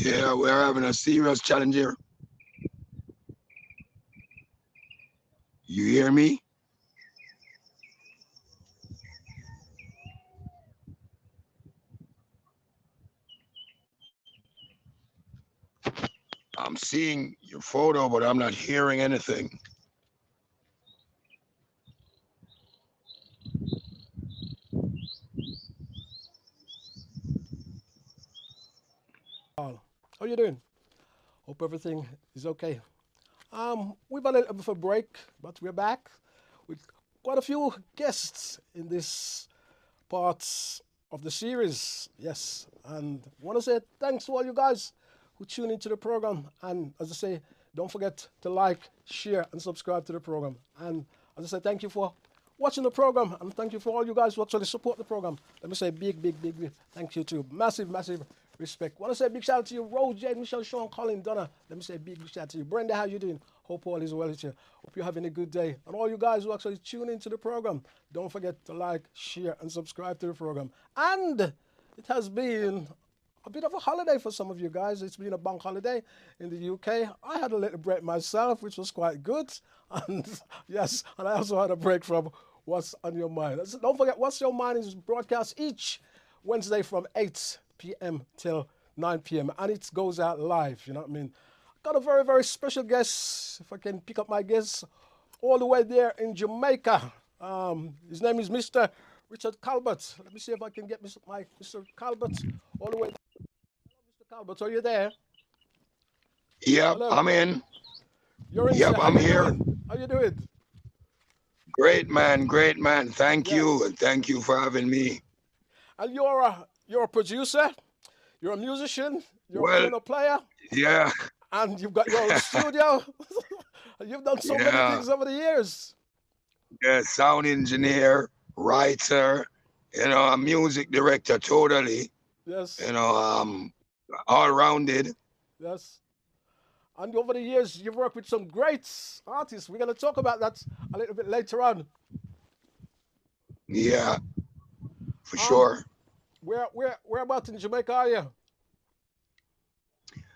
Yeah, we're having a serious challenge here. You hear me? I'm seeing your photo, but I'm not hearing anything. How you doing? Hope everything is okay. We've had a little bit of a break, but we're back with quite a few guests in this part of the series. Yes, and I want to say thanks to all you guys who tune into the program. And as I say, don't forget to like, share, and subscribe to the program. And as I say, thank you for watching the program, and thank you for all you guys who actually support the program. Let me say big thank you too. Massive respect. Want to say big shout out to you, Rose, Jade, Michelle, Sean, Colin, Donna. Let me say big shout out to you. Brenda, how you doing? Hope all is well with you. Hope you're having a good day. And all you guys who actually tune into the program, don't forget to like, share, and subscribe to the program. And it has been a bit of a holiday for some of you guys. It's been a bank holiday in the UK. I had a little break myself, which was quite good. And yes, and I also had a break from What's on Your Mind. Don't forget, What's Your Mind is broadcast each Wednesday from 8 p.m. till 9 p.m. and it goes out live, you know what I mean? Got a very special guest, if I can pick up my guest, all the way there in Jamaica. His name is Mr. Richard Calbut. Let me see if I can get Mr. Calbut all the way. Mr. Calbut, are you there? Yep, Hello. I'm in. You're in, Yep, sir. How I'm you here. doing? How you doing? Great man, great man. Thank Yeah. you, and thank you for having me. And you're a producer, you're a musician, you're a Well, piano player, yeah, and you've got your own studio. You've done so many yeah, things over the years. yeah. Sound engineer, writer, a music director, totally. You Yes, know, all rounded. yes. And over the years, you've worked with some great artists. We're going to talk about that a little bit later on. Yeah, for Um, sure. where about in Jamaica are you?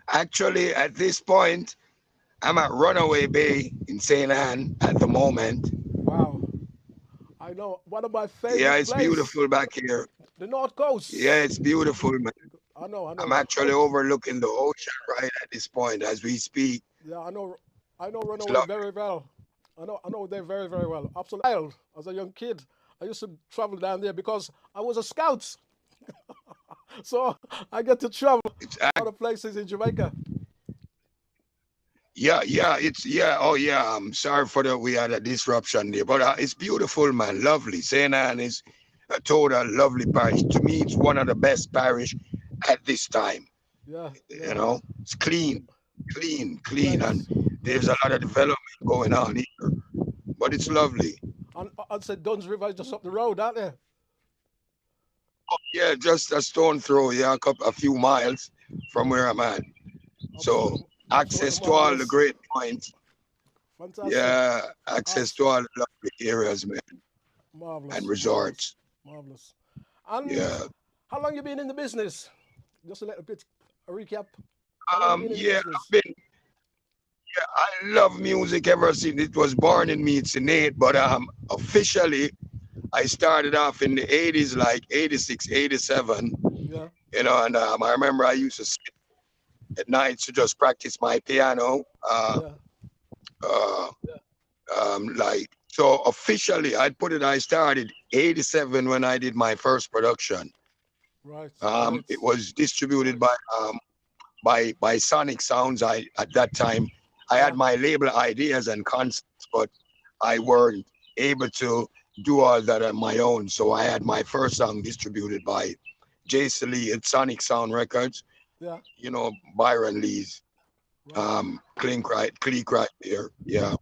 Actually, at this point, I'm at Runaway Bay in St. Anne at the moment. Wow, I know one of my Yeah, favorite it's places, beautiful back here. the North Yeah, Coast. it's beautiful, man. I I'm know. actually overlooking the ocean right at this point as we speak. Yeah, I know It's Runaway lovely. very well. I know they very well. Absolutely. As a young kid, I used to travel down there because I was a scout. So I get to travel It's a lot of places in Jamaica. yeah. Oh yeah. I'm sorry for that. We had a disruption there, but it's beautiful, man. Lovely. St. Anne is a total lovely parish. To me, it's one of the best parish at this time. Yeah. It's clean, Great. and there's a Great. lot of development going on here. But it's Yeah. lovely. And I'd say Dunn's River is just up the road, aren't they? Yeah, just a stone throw. Yeah, a few miles from Yeah. where I'm at. So Absolutely access to all the marvelous. great points. Fantastic. Yeah, access to Abs- all the lovely areas, man, and Marvelous. resorts. Marvelous. And Yeah. how long you been in the business? Just a little bit a recap. How long you been in the Yeah, business? I love music ever since it was born in me. It's innate, but officially I started off in the 80s, like 86, 87. Yeah. And I remember I used to sit at nights to just practice my piano. Yeah. Uh, like so officially, I started 87 when I did my first production. Right. Great. It was distributed by Sonic Sounds. I At that time I had Yeah. my label ideas and concepts, but I weren't able to do all that on my own. So I had my first song distributed by Jason Lee at Sonic Sound Records. Yeah. Byron Lee's Right. Cleek right there. Yeah.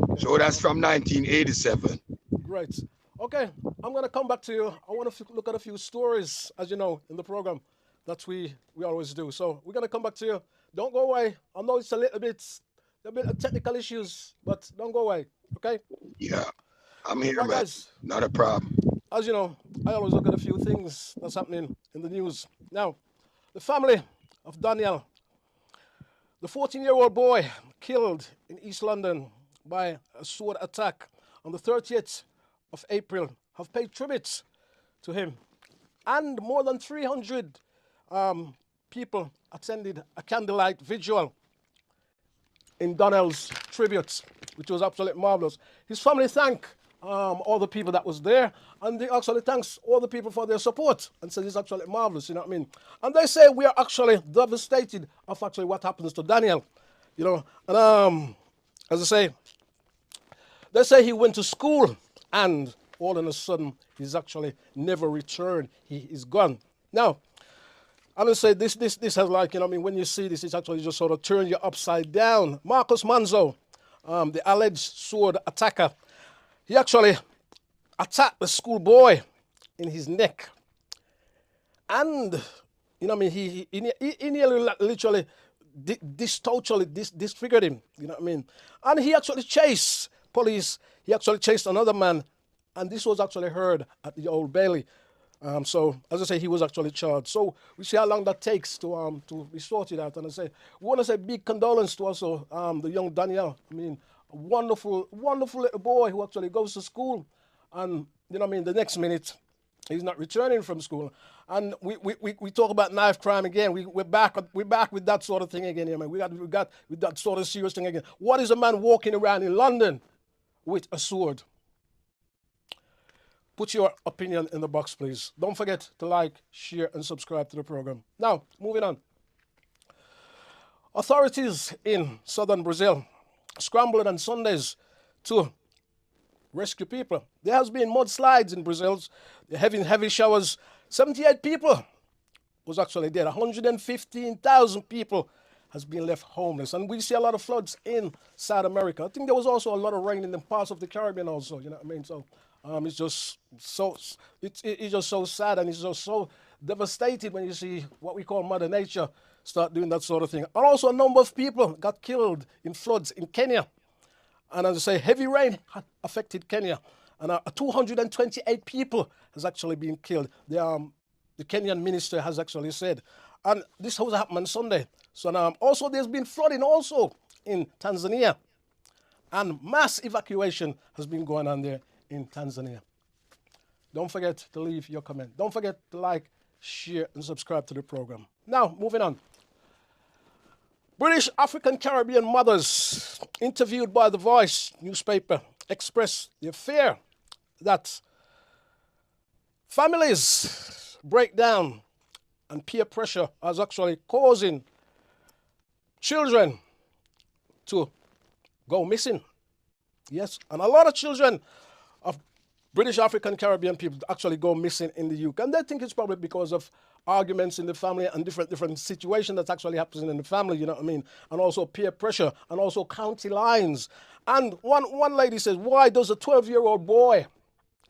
Okay. So that's Okay. from 1987. Great. Okay. I'm gonna come back to you. I want to look at a few stories, as you know, in the program that we always do. So we're gonna come back to you. Don't go away. I know it's a bit of technical issues, but don't go away. Okay. Yeah. I'm here, Right, man. guys. Not a problem. As you know, I always look at a few things that's happening in the news. Now, the family of Daniel The 14-year-old boy killed in East London by a sword attack on the 30th of April have paid tribute to him. And more than 300 people attended a candlelight vigil in Donnell's tribute, which was absolutely marvelous. His family thanked all the people that was there, and they actually thanks all the people for their support, and said it's actually marvelous, you know what I mean? And they say we are actually devastated of actually what happens to Daniel, you know. And as I say, they say he went to school, and all of a sudden he's actually never returned. He is gone. Now, I'm gonna say this has, like, you know what I mean, when you see this, it's actually just sort of turn you upside down. Marcus Manzo, the alleged sword attacker, he actually attacked the schoolboy in his neck. And, you know what I mean, he nearly literally totally disfigured him, you know what I mean. And he actually chased police, he actually chased another man, and this was actually heard at the Old Bailey. So, as I say, he was actually charged. So, we see how long that takes to be sorted out. And I say, we want to say big condolence to also the young Daniel. I mean, a wonderful, wonderful little boy who actually goes to school. And, you know what I mean, the next minute, he's not returning from school. And we talk about knife crime again. We're back with that sort of thing again here, man. We got with that sort of serious thing again. What is a man walking around in London with a sword? Put your opinion in the box, please. Don't forget to like, share, and subscribe to the program. Now, moving on. Authorities in southern Brazil scrambled on Sundays to rescue people. There has been mudslides in Brazil. They're having heavy showers. 78 people was actually dead. 115,000 people has been left homeless. And we see a lot of floods in South America. I think there was also a lot of rain in the parts of the Caribbean also, you know what I mean? So it's just so it's just so sad, and it's just so devastated when you see what we call Mother Nature start doing that sort of thing. And also a number of people got killed in floods in Kenya. And as I say, heavy rain had affected Kenya, and 228 people has actually been killed. The Kenyan minister has actually said, and this was happened on Sunday. So now also there's been flooding also in Tanzania, and mass evacuation has been going on there in Tanzania. Don't forget to leave your comment. Don't forget to like, share, and subscribe to the program. Now, moving on. British African Caribbean mothers interviewed by The Voice newspaper expressed their fear that families breakdown and peer pressure is actually causing children to go missing. Yes, and a lot of children of British African Caribbean people actually go missing in the UK. And they think it's probably because of arguments in the family and different situations that's actually happening in the family, you know what I mean? And also peer pressure and also county lines. And one lady says, why does a 12-year-old boy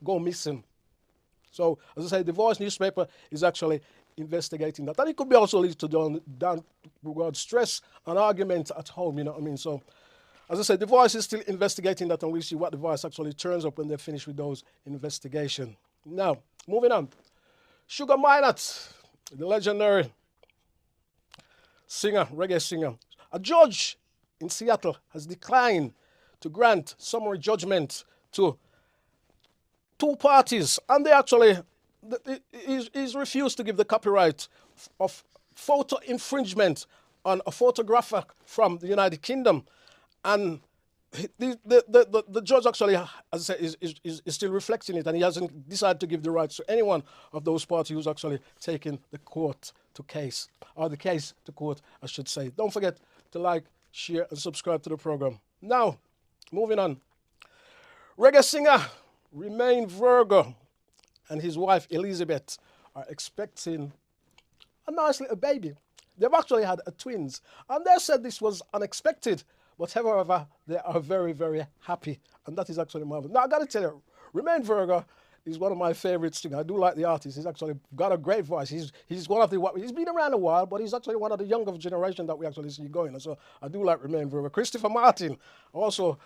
go missing? So, as I say, The Voice newspaper is actually investigating that. And it could be also lead to downward stress and argument at home, you know what I mean? So, as I said, The Voice is still investigating that, and we'll see what The Voice actually turns up when they're finished with those investigations. Now, moving on. Sugar Minott, the legendary singer, reggae singer. A judge in Seattle has declined to grant summary judgment to two parties, and they actually, he's refused to give the copyright of photo infringement on a photographer from the United Kingdom. And the judge actually, as I say, is still reflecting it, and he hasn't decided to give the rights to any one of those parties who's actually taken the case to court, I should say. Don't forget to like, share, and subscribe to the program. Now, moving on. Reggae singer Remain Virgo and his wife Elizabeth are expecting a nice little baby. They've actually had twins, and they said this was unexpected. But however, they are very, very happy, and that is actually marvelous. Now, I got to tell you, Remain Virgo is one of my favorites. I do like the artist. He's actually got a great voice. He's one of the, he's been around a while, but he's actually one of the younger generation that we actually see going. And so I do like Remain Virgo. Christopher Martin, also,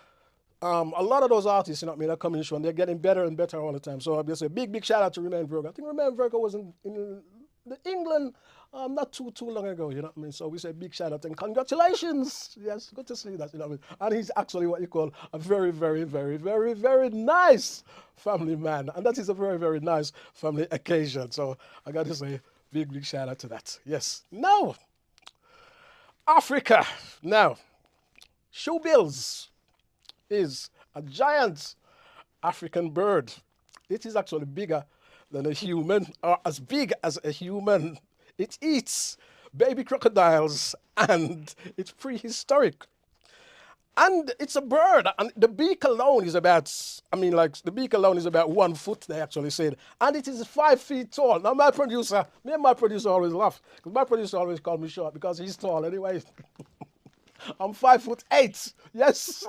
a lot of those artists, you know what I mean, are coming through, and they're getting better and better all the time. So I'll just say big shout out to Remain Virgo. I think Remain Virgo was in the England not too long ago, you know what I mean? So we say big shout out and congratulations. Yes, good to see that, you know what I mean? And he's actually what you call a very, very, very, very, very nice family man. And that is a very, very nice family occasion. So I got to say big shout out to that. Yes. Now, Africa. Now, shoebills is a giant African bird. It is actually bigger than a human, or as big as a human. It eats baby crocodiles, and it's prehistoric. And it's a bird, and the beak alone is about, I mean, like, the beak alone is about 1 foot, they actually said. And it is 5 feet tall. Now, me and my producer always laugh, because my producer always called me short, because he's tall anyway. I'm 5'8", yes,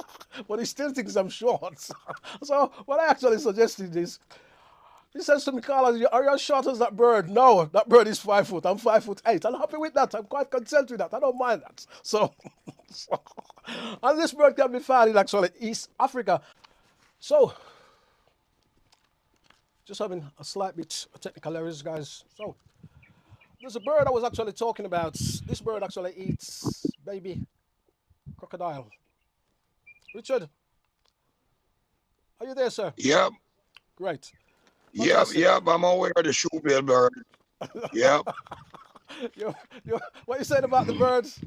but he still thinks I'm short. So what I actually suggested is, he says to me, Carlos, are you as short as that bird? No, that bird is 5 foot. I'm 5'8". I'm happy with that. I'm quite content with that. I don't mind that. So, and this bird can be found in actually East Africa. So, just having a slight bit of technical errors, guys. So, there's a bird I was actually talking about. This bird actually eats baby crocodile. Richard, are you there, sir? Yep. Great. Yep. I'm aware of the shoebill bird. Yep. What you said about the birds?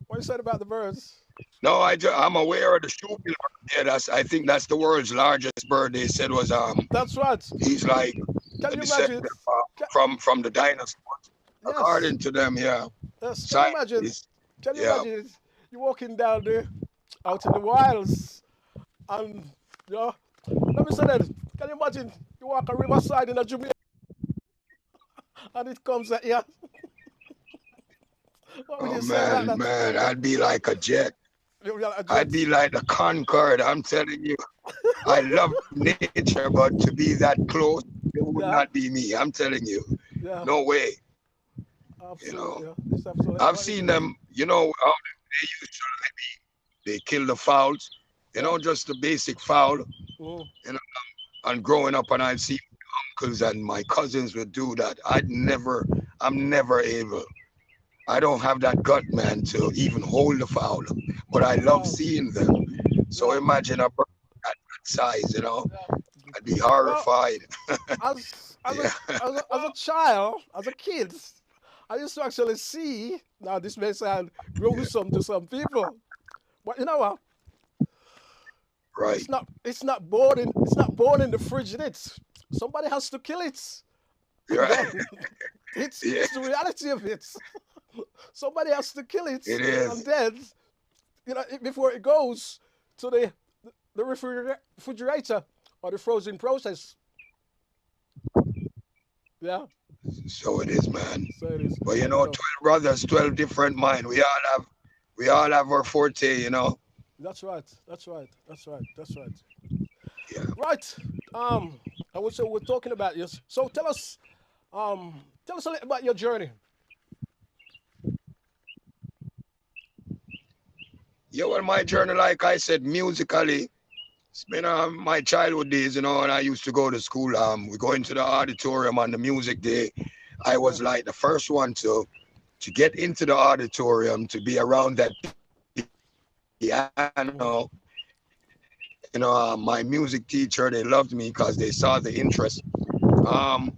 What you said about the birds? No, I'm aware of the shoebill bird. Yeah, I think that's the world's largest bird. They said was That's right. he's like Can a you descendant imagine? from the dinosaurs, Yes. according to them. Yeah. Yes. Can you imagine? Scientists. Can you Yeah. imagine? You walking down there, out in the wilds, and you know, let me say that. Can you imagine? You walk a riverside in a Jamaica, and it comes at you. What would Oh you say about that? man, I'd be like a jet. You'll be like a I'd jet. be like the Concorde. I'm telling you, I love nature, but to be that close, it would Yeah. not be me. I'm telling you, Yeah. no way. Absolutely. Yeah. It's absolutely. I've seen them. You know how they used to they kill the fowls. You know, just the basic fowl. Mm. You know, and growing up, and I've seen uncles and my cousins would do that. I'm never able. I don't have that gut, man, to even hold the fowl. But I love Wow. seeing them. So Yeah. imagine a bird that size, you know. Yeah. I'd be Well, horrified. as Yeah. a child, as a kid, I used to actually see. Now this may sound gruesome to some people, but you know what? Right. It's not born in the fridge. Somebody has to kill it. And Right. then it's Yeah, it's the reality of it. Somebody has to kill it, it and is. then before it goes to the refrigerator or the frozen process. Yeah, So it is, man. so it is. But you know, So 12 brothers, 12 different minds. We all have our forte, you know. that's right. That's right. That's right. That's right. Yeah. Right. So we're talking about this. So tell us a little about your journey. Yeah, well, my journey, like I said, musically, it's been my childhood days, you know, and I used to go to school. We go into the auditorium on the music day. I Yeah. was like the first one to get into the auditorium, to be around that Mm. piano. You know, my music teacher, they loved me because they saw the interest. Yeah. Um,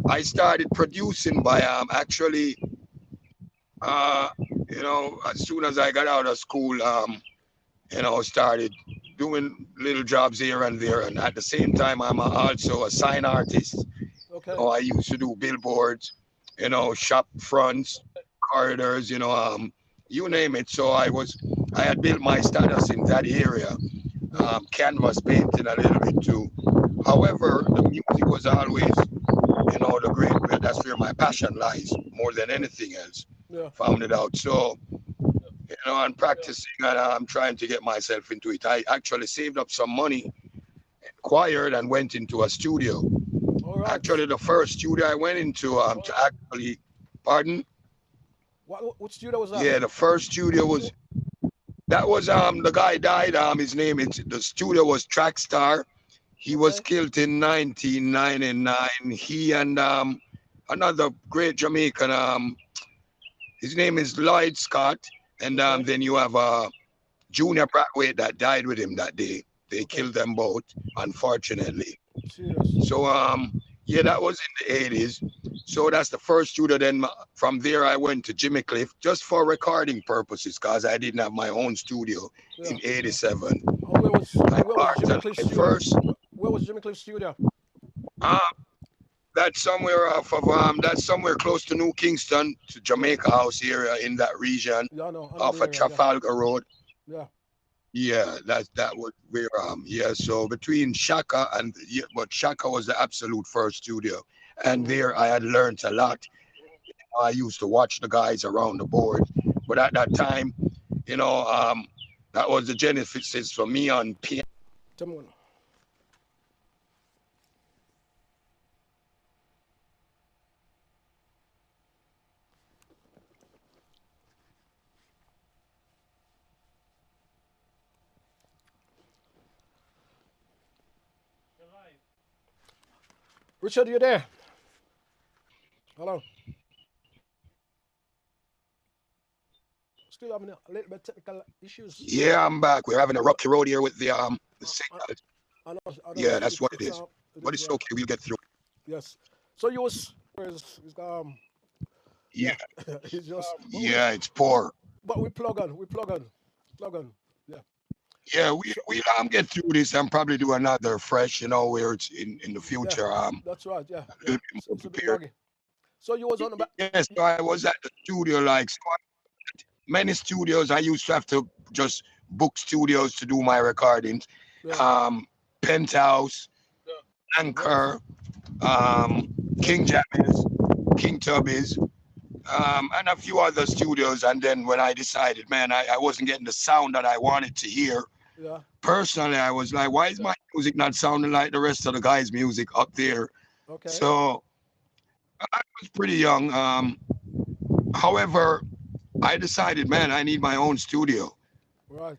I started producing by actually, uh, you know, as soon as I got out of school, you know, started doing little jobs here and there. And at the same time, I'm also a sign artist. You Okay. know, I used to do billboards, you know, shop fronts, corridors, you know, you name it. So I had built my status in that area, Yeah. canvas painting a little bit too. However, the music was always, you know, that's where my passion lies more than Yeah. anything else. Yeah. Found it out. So, you know, I'm practicing and I'm trying to get myself into it. I actually saved up some money, acquired, and went into a studio. All right. Actually, the first studio I went into to actually, pardon? What studio was that? Yeah, the first studio was that was the guy died. His name is the studio was Trackstar. He was Okay. killed in 1999. He and another great Jamaican. His name is Lloyd Scott, and Okay. then you have Junior Bradway that died with him that day. They Okay. killed them both, unfortunately. Serious. So yeah, that was in the 80s. So that's the first studio. Then from there I went to Jimmy Cliff just for recording purposes because I didn't have my own studio Yeah. in Yeah. '87. And I where was parked Jimmy at Cliff Light studio? first. Where was Jimmy Cliff studio? Uh, that's somewhere off of that's somewhere close to New Kingston to Yeah. Jamaica House area in that region Yeah. I know the off of area. Yeah. Trafalgar Road. Yeah. Yeah, that was where yeah. So between Shaka and yeah, but Shaka was the absolute first studio, and Mm-hmm. there I had learned a lot. I used to watch the guys around the board, but at that time, you know, that was the genesis for me on piano. Tell me one. Richard, you there? Hello. Still having a little bit technical issues. Yeah, I'm back. We're having a Yeah. rocky road here with the I, signal. I know Yeah, that's what it it's is. it But is it's yeah. okay. We'll get through. Yes. So you was Yeah, yeah. It's just yeah, it's poor. but plug on. Yeah. Yeah, So we get through this and probably do another fresh, where it's in the yeah, future. that's right. Yeah, A yeah. little bit more It's a bit prepared. laggy. So you was on the back. Yes, so I was at the studio like so many studios. I used to have to just book studios to do my recordings. Yeah. Um, Penthouse, Right. Anchor, um, King Jammies, King Tubbies, and a few other studios. And then when I decided, man, I wasn't getting the sound that I wanted to hear. Yeah. Personally, I was like, why is my music not sounding like the rest of the guys' music up there? Okay. So I was pretty young. However, I decided, man, I need my own studio. Right.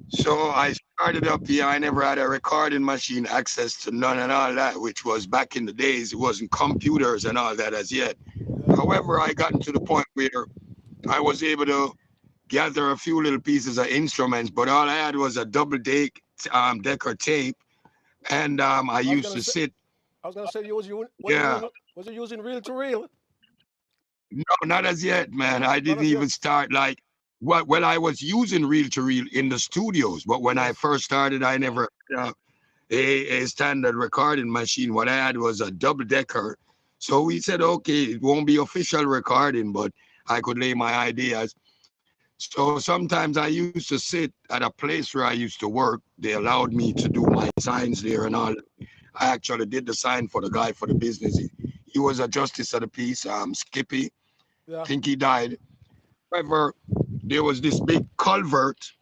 So I started up here. I never had a recording machine access to none and all that, which was back in the days. It wasn't computers and all that as yet. Yeah. However, I gotten to the point where I was able to gather a few little pieces of instruments, but all I had was a double decker tape, and I I was used gonna to say sit. Yeah, was you using reel to reel? no, not as yet, man. I Not didn't as yet. even start like what. Well, I was using reel to reel in the studios, but when I Yes. first started, I never a standard recording machine. What I had was a double decker. So we said, okay, it won't be official recording, but I could lay my ideas. So sometimes I used to sit at a place where I used to work. They allowed me to do my signs there and all. I actually did the sign for the guy for the business. He was a justice of the peace, Skippy. I Yeah. think he died. However, there was this big culvert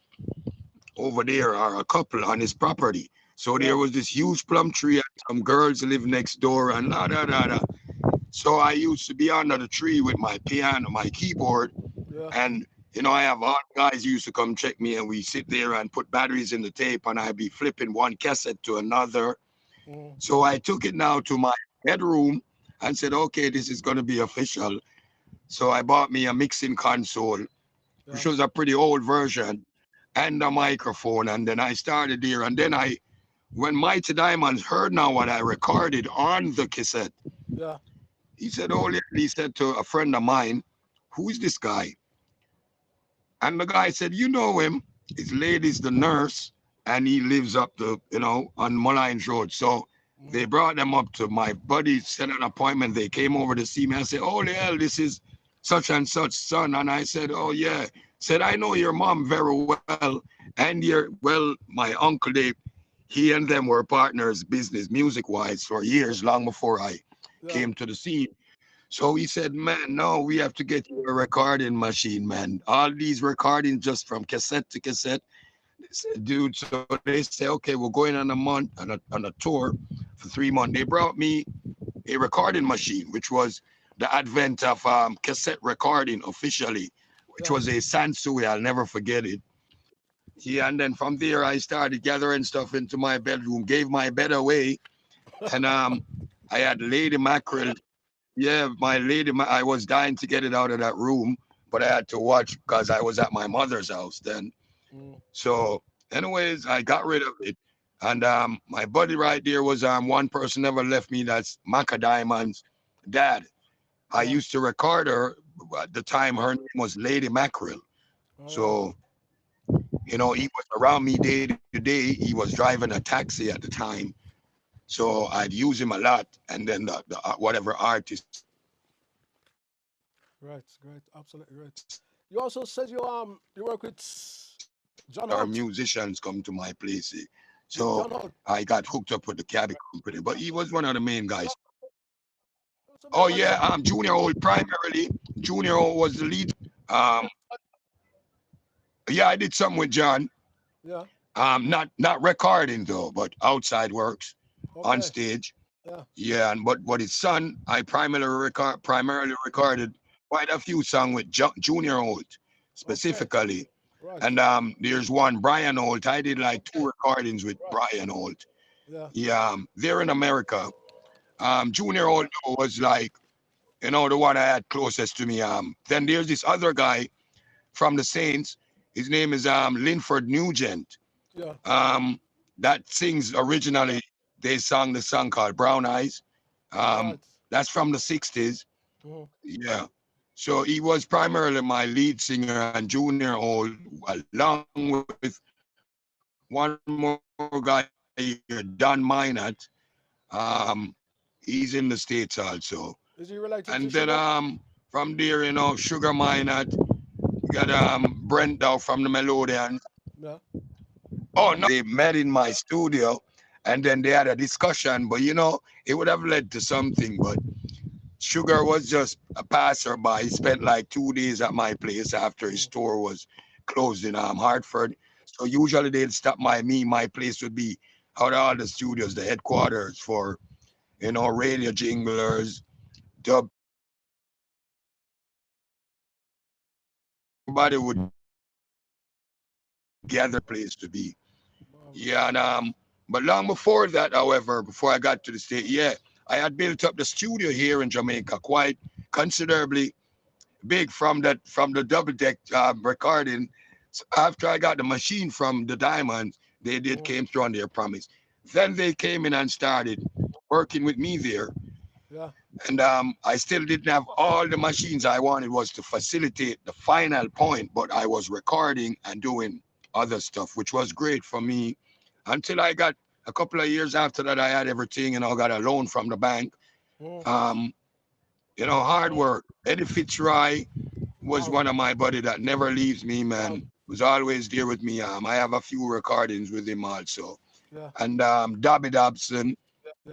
over there, or a couple on his property. So there Yeah. was this huge plum tree, and some girls live next door, and la da da da. So I used to be under the tree with my piano, my keyboard, Yeah. and I have hot guys used to come check me, and we sit there and put batteries in the tape, and I'd be flipping one cassette to another. Mm, So I took it now to my bedroom and said, okay, this is going to be official. So I bought me a mixing console, which yeah. was a pretty old version, and a microphone. And then I started there. And then when Mighty Diamonds heard now what I recorded on the cassette, Yeah. he said, oh, he said to a friend of mine, who is this guy? And the guy said, you know him. His lady's the nurse, and he lives up on Mullines Road. So they Mm, brought them up to my buddy, set an appointment. They came over to see me. I said, oh, the hell, this is such and such son. And I said, oh, yeah. Said, I know your mom very well. And my uncle, he and them were partners, business, music wise, for years, long before I yeah. came to the scene. So he said, man, no, we have to get you a recording machine, man. All these recordings just from cassette to cassette. I said, dude, so they say, okay, we're going on a month on a tour for 3 months. They brought me a recording machine, which was the advent of cassette recording officially, which Yeah. was a Sansui. I'll never forget it. Yeah, and then from there I started gathering stuff into my bedroom, gave my bed away, and I had Lady Mackerel. yeah, my lady, I was dying to get it out of that room, but I had to watch because I was at my mother's house then. Mm. So, anyways, I got rid of it. And my buddy right there was one person never left me. That's Maca Diamond's dad. I Yeah. used to record her at the time. Her name was Lady Mackerel. All right. So, he was around me day to day. He was driving a taxi at the time. So I'd use him a lot. And then the whatever artists or musicians come to my place, Right. Great. I Absolutely right. use them a You lot. also said you work with John So Holt. I got John hooked Holt. up with the cabin company, but he was one of the main guys. Oh Also yeah, very much. Junior Old primarily. Junior Old was the lead. Um, yeah, I did something with John. Yeah. Not recording though, but outside works on Okay. stage. Yeah. Yeah, and but his son, I primarily recorded quite a few songs with Junior Holt Okay. specifically. Right. And there's one Brian Holt. I did like two recordings with Brian Holt. Yeah. Yeah, they're in America. Junior Holt was like the one I had closest to me. Then there's this other guy from the Saints. His name is Linford Nugent. Yeah. Um, that sings originally. They sang the song called Brown Eyes. Um, Right. that's from the 60s. Mhm. Yeah. So he was primarily my lead singer and Junior Old, along with one more guy here, Don Minot. He's in the States also. And then Is he related to from there, Sugar? Sugar Minot, got Brent Dow from the Melodians. Yeah. Oh no, they met in my studio and then they had a discussion, but it would have led to something. But Sugar was just a passerby. He spent like 2 days at my place after his Mm. store was closed in Hartford. So usually they'd stop by me. My place would be out of all the studios, the headquarters for radio jinglers, dub people, everybody would gather there. It was a great place to be. Yeah, and but long before that, however, before I got to the state, yeah, I had built up the studio here in Jamaica quite considerably big from the double deck recording. So after I got the machine from the Diamonds, they did Mm. came through on their promise. Then they came in and started working with me there. Yeah. And I still didn't have all the machines. I wanted was to facilitate the final point, but I was recording and doing other stuff, which was great for me until I got a couple of years after that. I had everything and I got a loan from the bank. Mm. Um, hard work. Eddie Fitzroy was Wow. one of my buddy that never leaves me, Wow. man. Was always there with me. I have a few recordings with him also. Yeah. And Dobby Dobson,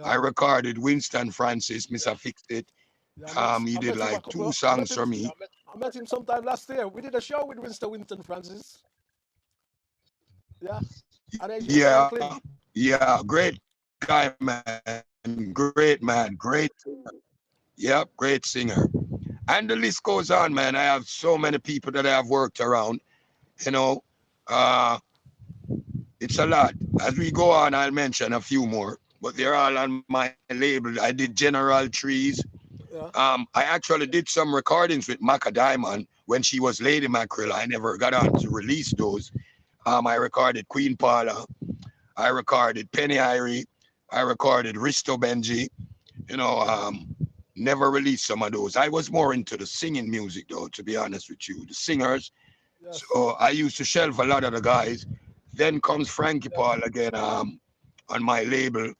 I Yeah. recorded Winston Francis, Mr. Fixed It. Yeah. He I did met him a like two couple. I met songs him. for me. I met him sometime last year. We did a show with Winston Francis. Yeah. And he's very Yeah, clean. yeah, great guy, man. Great man, great singer. Yep, great singer. And the list goes on, man. I have so many people that I have worked around. You know, uh, it's a lot. As we go on, I'll mention a few more, but they're all on my label. I did General Trees. Yeah. I actually did some recordings with Maca Diamond when she was Lady Mackerel. I never got on to release those. I recorded Queen Paula. I recorded Penny Irie. I recorded Risto Benji. You know, um, Never released some of those. I was more into the singing music, though, to be honest with you, the singers. Yes. So I used to shelve a lot of the guys. Then comes Frankie Paul again on my label.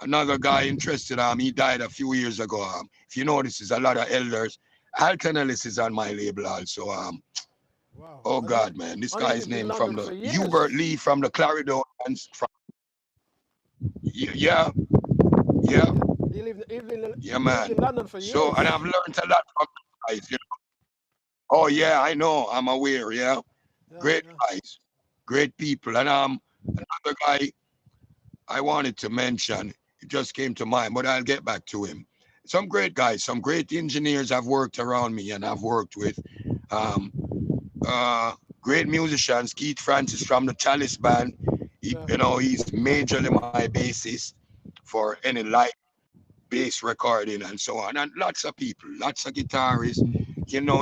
Another guy interested, he died a few years ago. If you notice, there's a lot of elders. Alcanalis is on my label also. Wow. Oh God, man, this And he guy's lived in name from London the for Hubert years. Lee from the Claridonians. Yeah, yeah, Yeah. yeah, He lived in man. London for So, and I've years. learned a lot from these guys. Oh yeah, I know. I'm aware. Yeah, Yeah. great Yeah. guys, great people. And another guy I wanted to mention, it just came to mind, but I'll get back to him. Some great guys, some great engineers have worked around me and I've worked with. Um, Great musicians, Keith Francis from the Chalice Band. Yeah. He's majorly my bassist for any live bass recording and so on. And lots of people, lots of guitarists,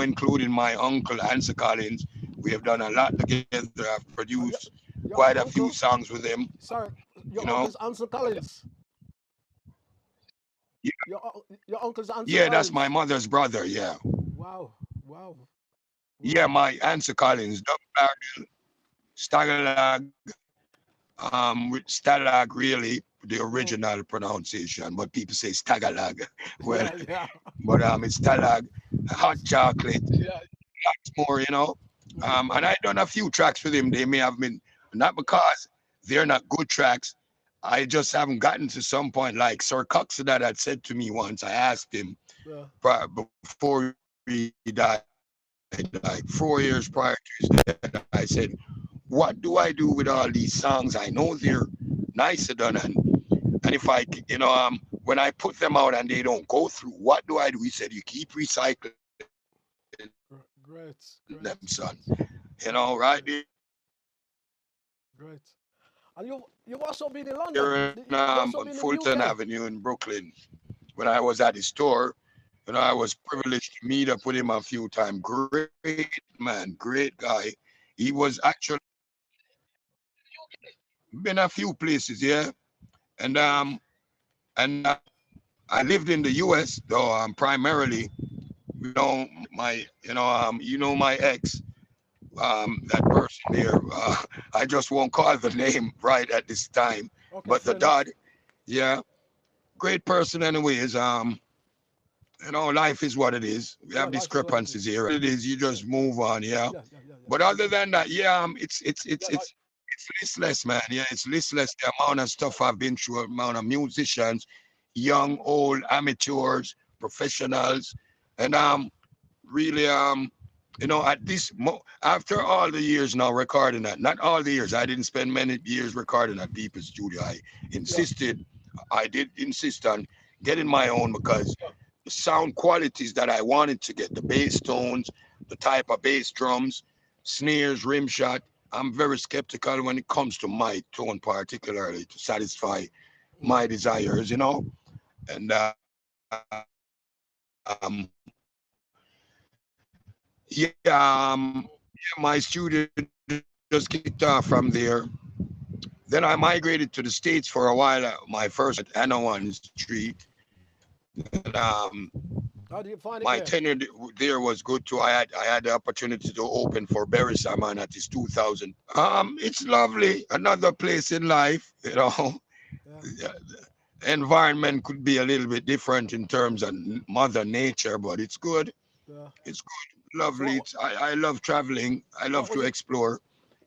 including my uncle, Ansel Collins. We have done a lot together. I've produced Your, quite your a few uncle, songs with him, sorry, you your know. uncle's Ansel Collins. Yeah, Your uncle's Ansel yeah, that's my Collins. mother's brother. Yeah. Wow, wow, Yeah, wow. my Ansel Collins, double barrel, Stalag, with Stalag really, the Mm. original pronunciation, but people say Stagalag. Well, Yeah, yeah. but it's Stalag, hot Yes. chocolate, lots more. Mm-hmm. And I done a few tracks with him. They may have been not because they're not good tracks. I just haven't gotten to some point like Sir Coxswain had said to me once. I asked him Yeah. before he died, like 4 years prior to his death. I said, what do I do with all these songs? I know they're nicer done, and if when I put them out and they don't go through, what do I do? He said, you keep recycling them, son. Great, great, Right there, great, great, great, great. And you've also been in there London. in You on also been in the Fulton UK. Avenue in Brooklyn. When I was at his store, I was privileged to meet up with him a few times. Great man, great guy. He was actually been a few places, yeah. And Mm. and I lived in the U.S. though. Primarily, my ex, that person there. I just won't call the name right at this time, Okay, but the fair enough. dad, yeah, great person anyways. Life is what it is. We Yeah, have life is what it discrepancies is. here. It is. You Yeah, just move on, yeah. yeah, yeah, yeah, But yeah. other than that, yeah, it's listless, man. Yeah, it's listless. The amount of stuff I've been through, amount of musicians, young, old, amateurs, professionals, and really at after all the years now recording that, not all the years. I didn't spend many years recording at people's studio. Yeah, Insisted, I did insist on getting my own because the sound qualities that I wanted to get, the bass tones, the type of bass drums, snares, rim shot. I'm very skeptical when it comes to my tone, particularly to satisfy mm. my desires. And my studio just kicked off from there. Then I migrated to the States for a while. My first at Anawan Street. And How do you find it my there? tenure there was good too. I had the opportunity to open for Barry Saman at his 2000. It's lovely. Another place in life. Yeah, The environment could be a little bit different in terms of Mother Nature, but it's good. yeah. It's good. Lovely. So I love traveling. I what love was to it? explore.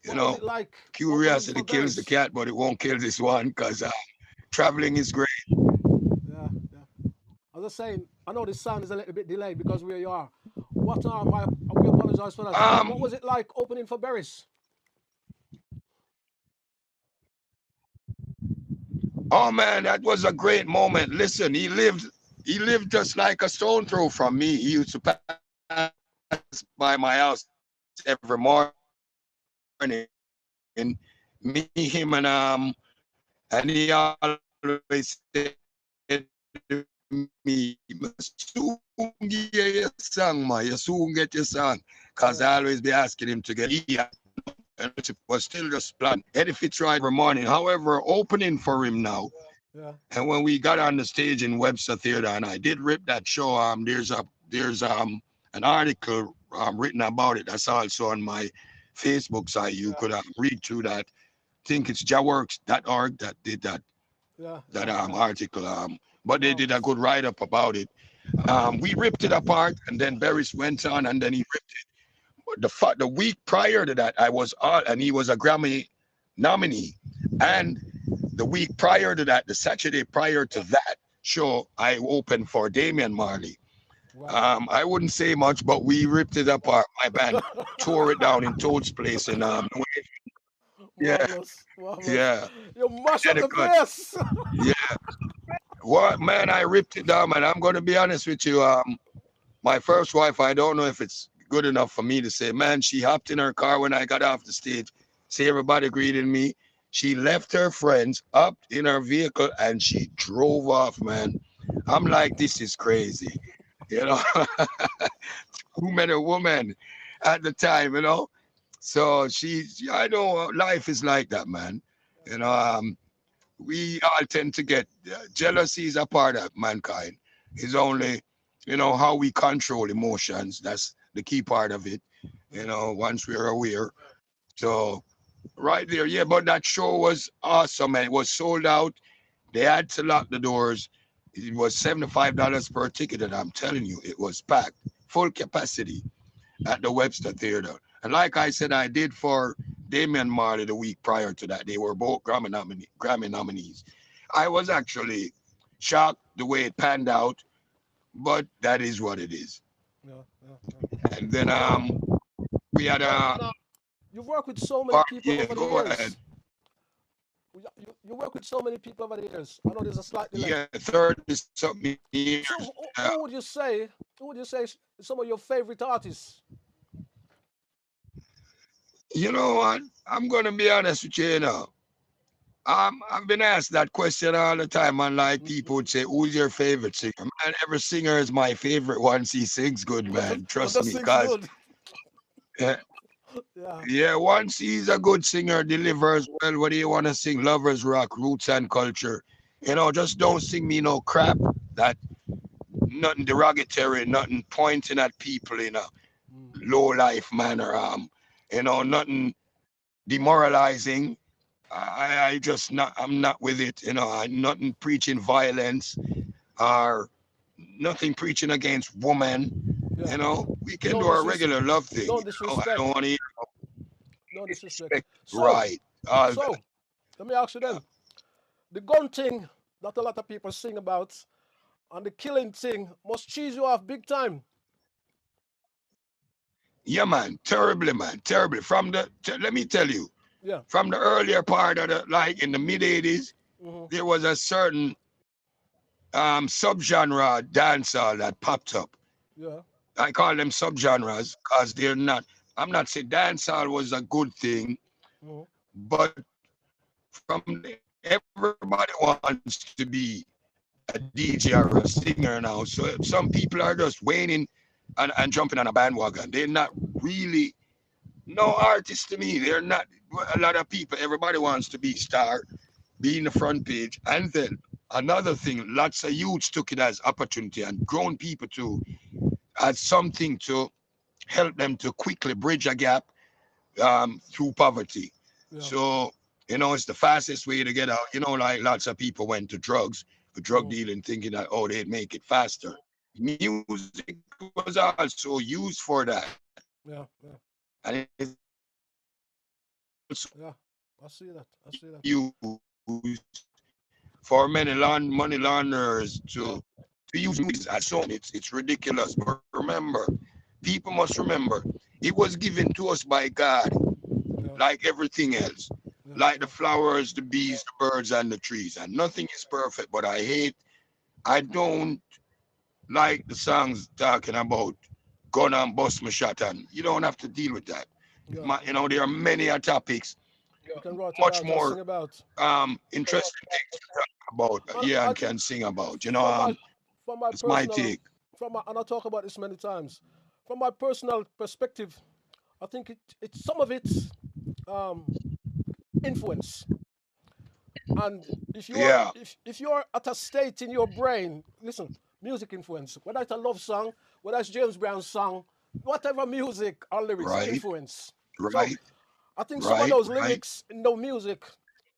What was it like opening Curiosity for kills the Berries? cat, but it won't kill this one because traveling is great. Yeah, yeah. I was just saying, I know this sound is a little bit delayed because where you are. What we apologize for that. What Um, was it like opening for Berries? oh man, that was a great moment. Listen, he lived just like a stone throw from me. He used to pass by my house every morning. Me, him, and he always said to me, "You soon get your song, man. You soon get your song." Cause I always be asking him to get me, and it was still just plan. Eddie Fitzroy every morning. However, opening for him now. Yeah, And when we got on the stage in Webster Theater, and I did rip that show, there's an article written about it. That's also on my Facebook site. You could read through that. I think it's jaworks.org that did that yeah, that yeah, yeah. article. But they did a good Marvelous. write up about it. We ripped it apart, and then Barris went on, and then he ripped it. The week prior to that, and he was a Grammy nominee, Yeah. and the week prior to that, the Saturday prior to that show, I opened for Damian Marley. Wow. I wouldn't say much, but we ripped it apart. My band tore it down in Toad's place, and yeah, Marvelous. Marvelous. yeah, You mash up the Connecticut. place. Yeah, what man? I ripped it down, man. I'm gonna be honest with you. My first wife, I don't know if it's good enough for me to say, man, she hopped in her car when I got off the stage. See everybody greeting me. She left her friends up in her vehicle and she drove off, man. I'm like, this is crazy. You know, who met a woman at the time, you know? So I know life is like that, man. You know, we all tend to get jealousy is a part of mankind. It's only, how we control emotions. That's the key part of it. Once we're aware. So right there, yeah. But that show was awesome, and it was sold out. They had to lock the doors. It was $75 per ticket, and I'm telling you, it was packed, full capacity at the Webster Theater. And like I said, I did for Damian Marley the week prior to that. They were both Grammy nominees. I was actually shocked the way it panned out, but that is what it is. Yeah, yeah, And then yeah. we had Now, a you've worked with so many part. people Yeah, over the go ahead. years. You work with so many people over the years. I know there's a slight delay. Yeah, 30 something years. So, who would you say? Who would you say is some of your favorite artists? You know what? I'm gonna be honest with you, I've been asked that question all the time, and like people would say, "Who's your favorite singer?" Man, every singer is my favorite once he sings good, man. But Trust that me, sings cause good. uh, Yeah. yeah, once he's a good singer, delivers well. What do you want to sing? Lovers rock, roots and culture. Just don't sing me no crap. That nothing derogatory, nothing pointing at people in a Mm. low life manner. Nothing demoralizing. I just not. I'm not with it. I nothing preaching violence or nothing preaching against women. Yeah. We can No do a disres- regular love thing. no I don't disrespect. want to hear No disrespect. disrespect. So, Right. All that. so let me ask you then. The gun thing that a lot of people sing about and the killing thing must cheese you off big time. Yeah, man. Terribly, man. Terribly. Let me tell you, Yeah. from the earlier part of like in the mid '80s, Hmm. there was a certain subgenre dancehall that popped up. Yeah. I call them subgenres because they're not. I'm not saying dancehall was a good thing, Hmm. but everybody wants to be a DJ or a singer now. So some people are just waning and jumping on a bandwagon. They're not really no artists to me. They're not a lot of people. Everybody wants to be star, be in the front page, and then another thing. Lots of youths took it as opportunity, and grown people too as something to help them to quickly bridge a gap through poverty. Yeah. So, it's the fastest way to get out. Like lots of people went to drugs for drug Hmm. dealing, thinking that, oh, they'd make it faster. Music was also used for that. Yeah. Yeah. And it's also Yeah. I see that. I see that. used for many money launderers to use music as so it's ridiculous. But remember, people must remember it was given to us by God, Yeah. like everything else, Yeah. like the Yeah. flowers, the bees, the birds, and the trees. And nothing is perfect, but I don't like the songs talking about gun and bust my shot, and you don't have to deal with that. Yeah. Yeah. There are many topics, You can write much about and more sing about. interesting things to talk about, And yeah, I and think can sing about. from my from my It's my personal take. and I talk about this many times. From my personal perspective, I think it's some of it's um, influence. And Yeah, if you're at a state in your brain, listen, music influence, whether it's a love song, whether it's James Brown's song, whatever music or lyrics, right, influence. So right, I think some of right, those right. lyrics in the music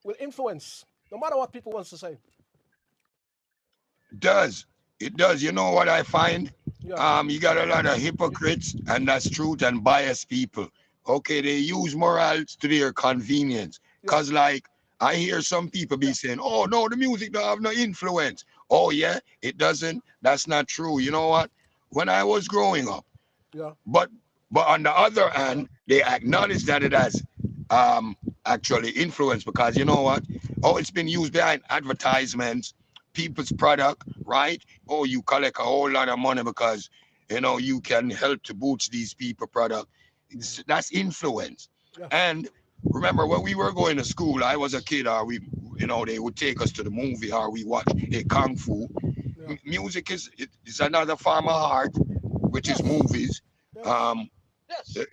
will influence, no matter what people want to say. Does it does? You know what I find? Yeah, You got a lot of hypocrites, and that's truth, and biased people. Okay, they use morals to their convenience. yeah, Cause like I hear some people be saying, "Oh no, the music don't have no influence." Oh yeah, it doesn't. That's not true. You know what? When I was growing up, yeah, but on the other hand, they acknowledge that it has um actually influence because you know what? Oh, it's been used behind advertisements, people's product, right? Oh, you collect a whole lot of money because you can help to boost these people product. mhm, That's influence. yeah, And remember when we were going to school, I was a kid, or they would take us to the movie, or we watched a kung fu. Yeah. music is another form of art, which is Yes. movies. Yes. Um,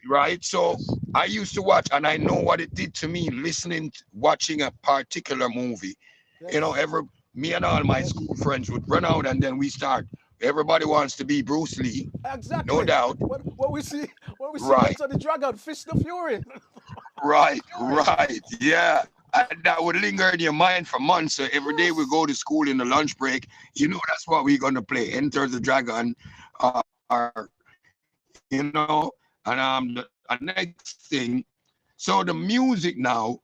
right. So I used to watch, and I know what it did to me listening, watching a particular movie. Yes. Every me and all my school friends would run out, and then we start. Everybody wants to be Bruce Lee, no Exactly. doubt. When we see Right, Enter the Dragon, Fist of Fury. right, yeah. And that would linger in your mind for months. So every day we Yes. go to school in the lunch break, that's what we're gonna play. Enter the Dragon, or and the next thing. So the music now,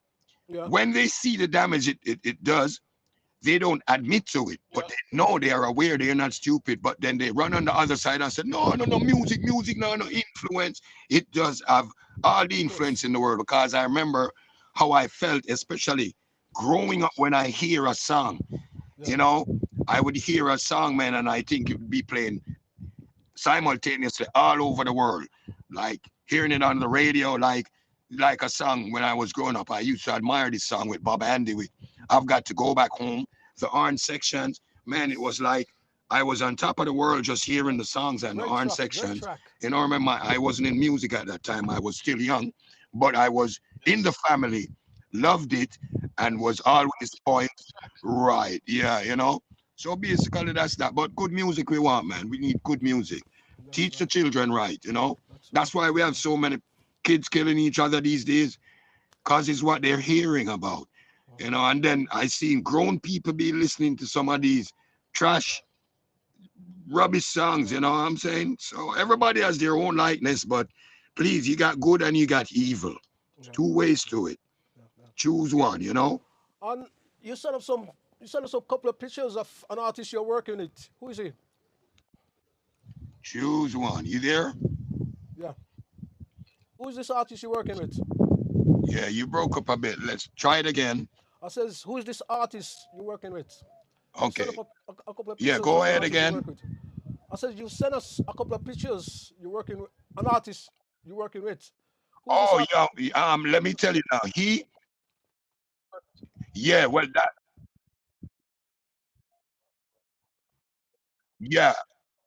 Yeah. when they see the damage it does, they don't admit to it, but they know, they are aware, they're not stupid. But then they run on the other side and say, no, no, no, music, no influence. It does have all the Of course. influence in the world, because I remember how I felt, especially growing up when I hear a song. Yeah. You know, I would hear a song, man, and I think it would be playing simultaneously all over the world, like hearing it on the radio, like a song when I was growing up. I used to admire this song with Bob Andy with "I've Got to Go Back Home." The orange sections, man, it was Yes. like I was on top of the world just hearing the Yes. songs and the Great orange track. Great sections. track. Remember, I wasn't in music at that time. I was still young, but I was in the family, loved it, and was Yes. always poised. Right, yeah, So basically, that's that. But good music we want, man. We need good music. That's Teach the right. children right. That's right. That's why we That's have right. so many kids killing each other these days, because it's what they're hearing about. And then I seen grown people be listening to some of these trash, rubbish songs, you know what I'm saying? So everybody has their own likeness, but please, you got good and you got evil. Yeah. Two ways Yeah. to it. Yeah. Yeah. Choose one. And you sent us some. You sent us a couple of pictures of an artist you're working with. Who is he? Choose one. You there? Yeah. Who is this artist you're working with? Yeah, you broke up a bit. Let's try it again. I says, who is this artist you're working with? You sent up Okay. a couple of Yeah, pictures go of an ahead artist you again. work with. I said, you sent us a couple of pictures you're working with, an artist you're working with. Who is this Oh, artist? yeah. Let me tell you now. Yeah, well, yeah,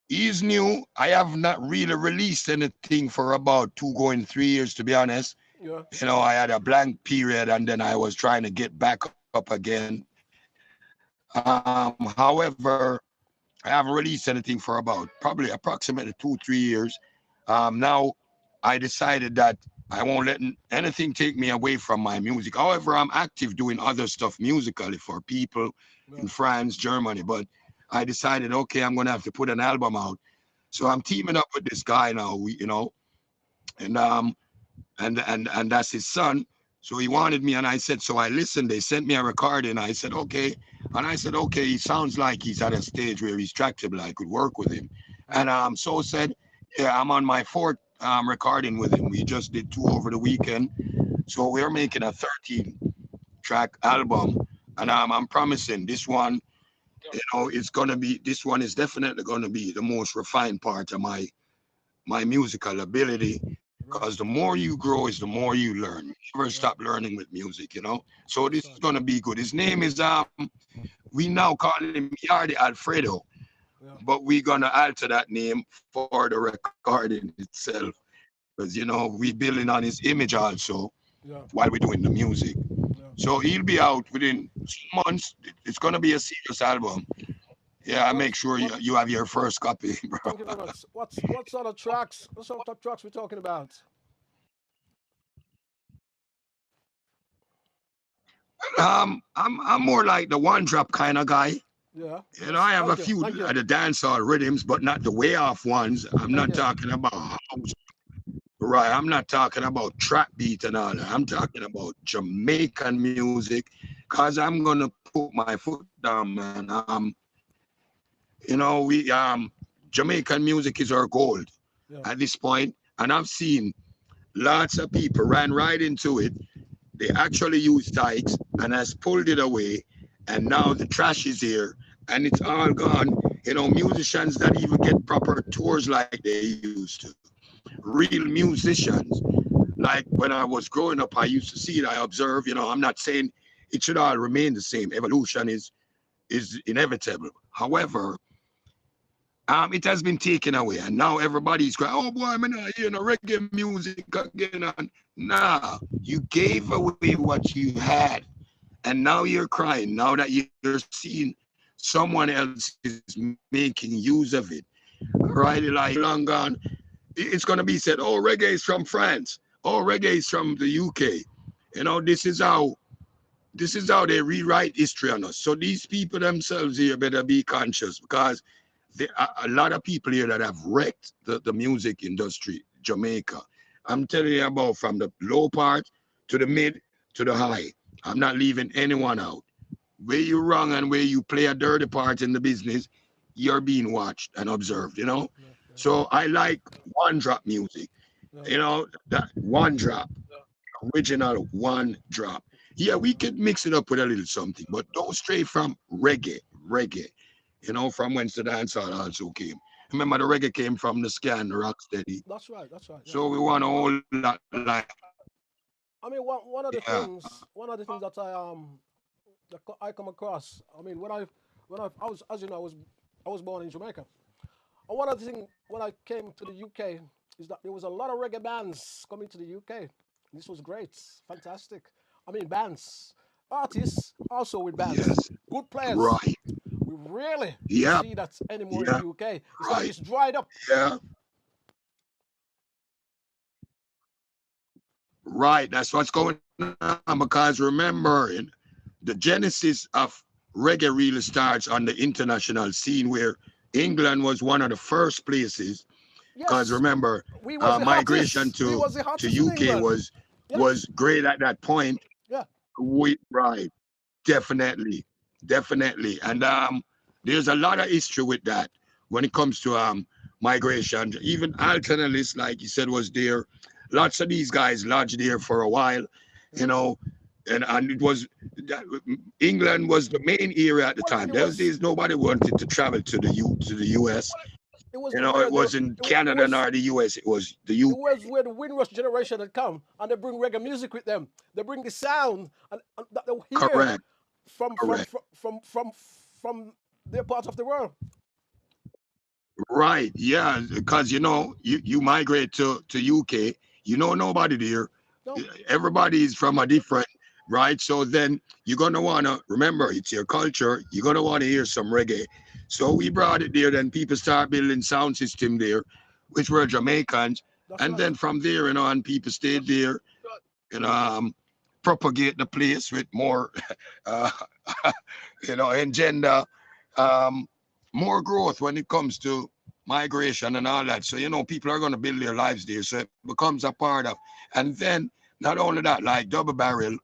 he's new. I have not really released anything for about 2 going 3 years, to be honest. Yeah. I had a blank period, and then I was trying to get back up again. However, I haven't released anything for about probably approximately 2 3 years. Now I decided that I won't let anything take me away from my music. However, I'm active doing other stuff musically for people in Yeah. France, Germany, but I decided, okay, I'm gonna have to put an album out. So I'm teaming up with this guy now, and and that's his son. So he wanted me, and I said, so I listened. They sent me a recording. I said, okay, and I said, okay. He sounds like he's at a stage where he's tractable. I could work with him, Yeah. and so said, yeah, I'm on my fourth recording with him. We just did two over the weekend, so we're making a 13-track album, and Yeah. I'm promising this one. It's gonna be, this one is definitely gonna be the most refined part of my musical ability, because the Right. more you grow is the more you learn. You never Yeah. stop learning with music. So That's this is right. gonna be good. His name is we now call him Yardi Alfredo, Yeah. but we're gonna alter that name for the recording itself, because we building on his image also Yeah. while we're doing the music. Yeah. So he'll be out within some months. It's gonna be a serious album. Yeah, I make sure What you have your first copy, bro. thank you very much. What sort of tracks? What sort of tracks we talking about? I'm more like the one drop kind of guy. Yeah. I Yes. have a Thank you. few Thank you. of the dancehall rhythms, but not the way off ones. I'm Thank not you. talking about house, right? I'm not talking about trap beat and all that. I'm talking about Jamaican music, cause I'm gonna put my foot down, man. We Jamaican music is our gold Yeah. at this point, and I've seen lots of people ran right into it. They actually used dikes and has pulled it away, and now the trash is here and it's all gone. Musicians that even get proper tours like they used to. Real musicians. Like when I was growing up, I used to see it, I observe. I'm not saying it should all remain the same. Evolution is inevitable. Yeah. However, It has been taken away, and now everybody's crying, "Oh boy, I'm not hearing no reggae music again." And nah, you gave away what you had, and now you're crying. Now that you're seeing someone else is making use of it, right? Like long gone, it's gonna be said, "Oh, reggae is from France. Oh, reggae is from the UK." This is how they rewrite history on us. So these people themselves here better be conscious, because there are a lot of people here that have wrecked the music industry, Jamaica. I'm telling you about from the low part to the mid to the high. I'm not leaving anyone out. Where you wrong and where you play a dirty part in the business, you're being watched and observed, you know? Yeah, yeah, So I like one drop music, yeah. that one drop, original one drop. Yeah, we could mix it up with a little something, but don't stray from reggae, from whence the dancehall also came. Remember, the reggae came from the scan, the rock steady. That's right. That's right. Yeah. So we want a I, whole lot like, I mean, one of the yeah, things, that I come across. I mean, I was, as you know, I was born in Jamaica. And one of the things when I came to the UK is that there was a lot of reggae bands coming to the UK. This was great, fantastic. I mean, bands, artists also with bands, yes, good players. right, We rarely yeah, see that anymore in yeah, the UK. It's like right, it's dried up. yeah, right. That's what's going on, because remember, the genesis of reggae really starts on the international scene, where England was one of the first places. Because Yes, remember, we was the migration hottest. We was the to hottest in UK England. Yes, was great at that point. yeah. We right, definitely, definitely, and there's a lot of history with that when it comes to migration. Even alternatives, like you said, was there. Lots of these guys lodged there for a while, you Mhm. know, and it was England was the main area at the Well, time. it Those was days, nobody wanted to travel to the US. it was You the know, where it the wasn't it Canada nor the US. It was the it UK. was where the Windrush generation had come, and they bring reggae music with them. They bring the sound and that they hear Correct. from from Correct. from from from from their part of the world. Right. Yeah. Because you migrate to UK. Nobody there. No, Everybody is from a different. Right. So then you're gonna wanna remember it's your culture. You're gonna wanna hear some reggae. So we brought it there. Then people start building sound system there, which were Jamaicans, that's and right. then from there, and people stayed there. And propagate the place with more, uh, engender um, more growth when it comes to migration and all that. So, people are going to build their lives there. So it becomes a part of, and then not only that, like double barrel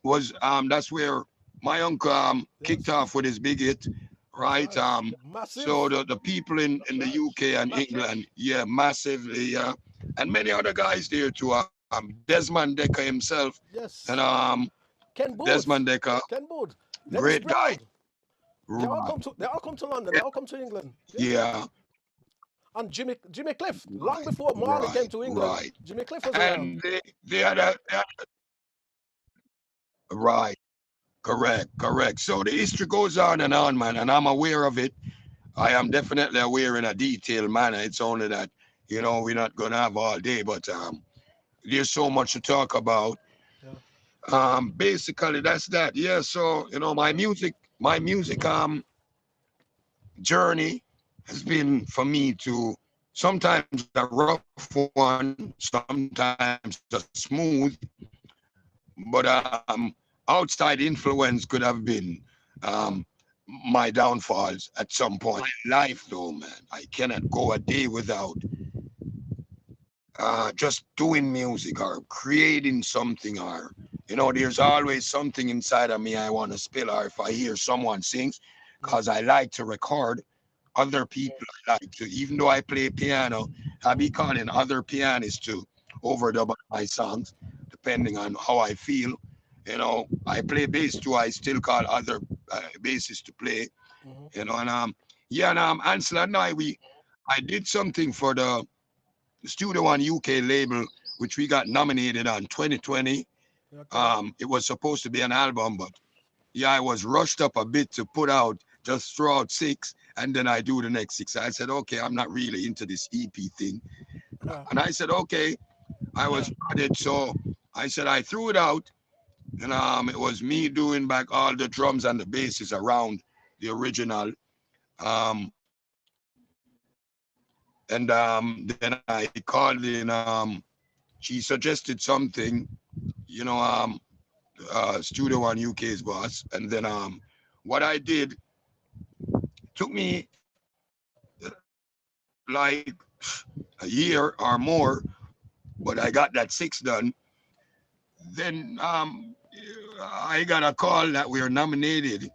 was, that's where my uncle kicked Yes, off with his big hit, that's right? right. So Massive. the people in the UK and England, yeah, massively, yeah, and many other guys there too. Desmond Decker himself, and Yes. Ken Desmond Booth. Decker, Ken Booth. Dennis great guy, Brown. right? They all come to London. They all come to England. Yeah. Yeah, And Jimmy Cliff. Long right, before Marley came right, to England, right. Jimmy Cliff was around. And they had right, correct. So the history goes on and on, man, and I'm aware of it. I am definitely aware in a detailed manner. It's only that we're not gonna have all day, but there's so much to talk about. Yeah. Basically that's that. Yeah. So my music journey has been for me to sometimes a rough one, sometimes a smooth, but outside influence could have been um, my downfalls at some point. Life though, man, I cannot go a day without just doing music or creating something, or there's always something inside of me I want to spill, or if I hear someone sings, Yeah. because I like to record other people. I like to, even though I play piano, I be calling other pianists to overdub my songs, depending on how I feel. I play bass too. I still call other bassists to play. Hmm. And yeah, and Ansel and I did something for the Studio One UK label, which we got nominated on 2020. Okay. It was supposed to be an album, but yeah, I was rushed up a bit to put out, just throw out six. and then I do the next 6. I said, okay, I'm not really into this EP thing. Yeah. And I said, okay, I was at it. So I said, I threw it out. And it was me doing back all the drums and the basses around the original. Um, and then I called in. She suggested something, you know, Studio One UK's boss. And then what I did took me like a year or more, but I got that 6 done. Then I got a call that we are nominated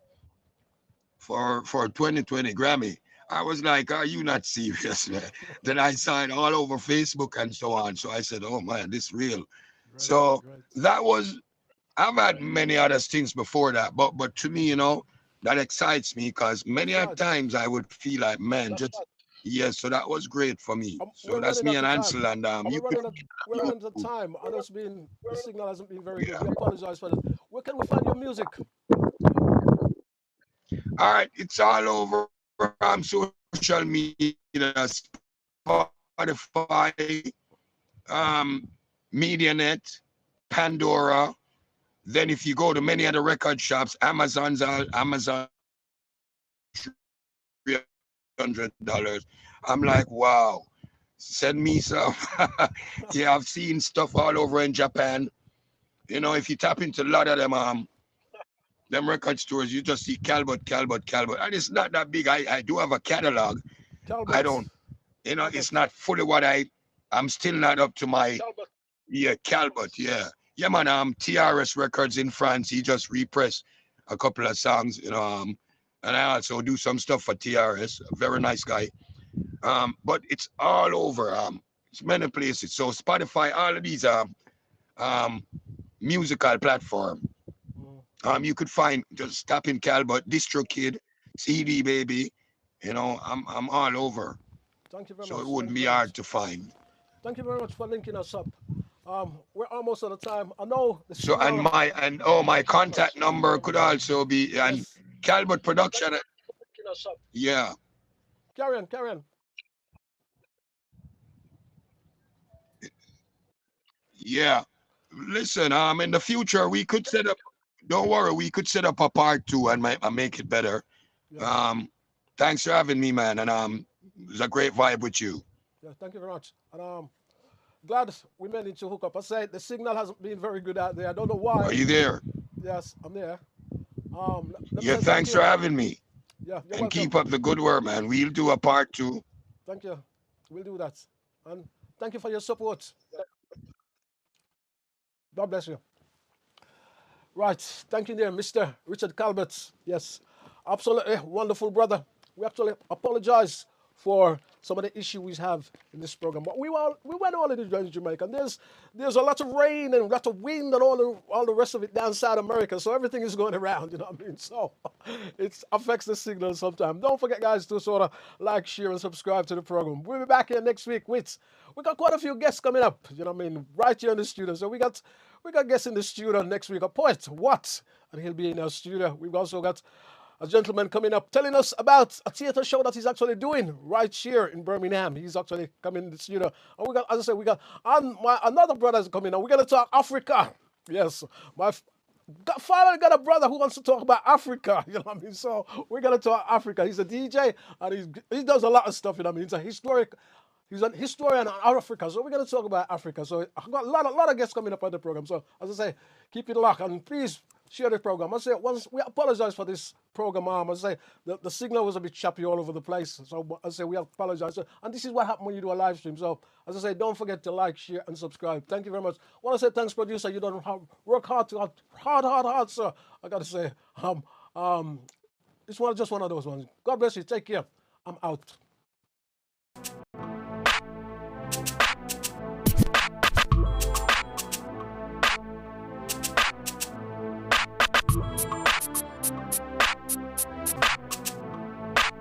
for 2020 Grammy. I was like, "Are you not serious, man?" Then I saw it all over Facebook and so on. So I said, "Oh man, this real." Great, So great. that was. I've had many other things before that, but to me, that excites me because many a Excites. times I would feel like, man, just yes. So that was great for me. So We're that's running me out and of time. Ansel, and you could We're running out of time. And it's been the signal hasn't been very good. We apologize for this. Where can we find your music? all right. It's all over social media, Spotify, MediaNet, Pandora. Then if you go to many other record shops, Amazon $300. I'm like, wow. Send me some. Yeah, I've seen stuff all over in Japan. If you tap into a lot of them record stores, you just see Calbut. And it's not that big. I do have a catalog. I Calbut. don't, it's Calbut. not fully I'm still not up to my, yeah, Calbut, yeah. Yeah, man, TRS Records in France, he just repressed a couple of songs, and I also do some stuff for TRS, a very nice guy. But it's all over, it's many places. So Spotify, all of these um musical platform. Mm. You could find just tap in Calbut, Distro Kid, CD Baby. I'm all over, Thank you very so it much. Thank wouldn't you be very much. hard to find. Thank you very much for linking us up. We're almost out of time. I know the So and signal. my contact number could also be and Yes. Calbut Production. Yeah, Carry on, carry on. yeah. Listen, in the future we could set up. Don't worry, we could set up a part 2 and make it better. Yeah. Um, Thanks for having me, man, and it's a great vibe with you. Yeah. Thank you very much. And glad we managed to hook up. I say the signal hasn't been very good out there. I don't know Are why. you there? Yes, I'm there. Let me Yeah, say thank thanks for you. having me, Yeah, you're and welcome. keep up the good work, man. We'll do a part 2. Thank you. We'll do that. And thank you for your support. God bless you. Right. Thank you there, Mr. Richard Calbert. Yes. Absolutely wonderful brother. We actually apologize for some of the issues we have in this program. But we went all in Jamaica. And there's a lot of rain and a lot of wind and all the rest of it down South America. So everything is going around, you know what I mean? So it affects the signal sometimes. Don't forget guys to sort of like, share and subscribe to the program. We'll be back here next week with we got quite a few guests coming up, you know what I mean, right here in the studio. So we got guests in the studio next week. A poet, what? And he'll be in our studio. We've also got a gentleman coming up telling us about a theater show that he's actually doing right here in Birmingham. He's actually coming in the studio. And we got, as I said, another brother's coming on. We're going to talk Africa. Yes, finally got a brother who wants to talk about Africa. You know what I mean? So we're going to talk Africa. He's a DJ and he does a lot of stuff. You know what I mean? He's a historian on Africa, so we're going to talk about Africa. So I've got a lot of guests coming up on the program. So as I say, keep it locked and please share the program. I say once we apologize for this program. I say the signal was a bit choppy all over the place. So I say we apologize. So, and this is what happens when you do a live stream. So as I say, don't forget to like, share, and subscribe. Thank you very much. I want to say thanks, producer. You don't work hard, sir. I got to say, it's just one of those ones. God bless you. Take care. I'm out.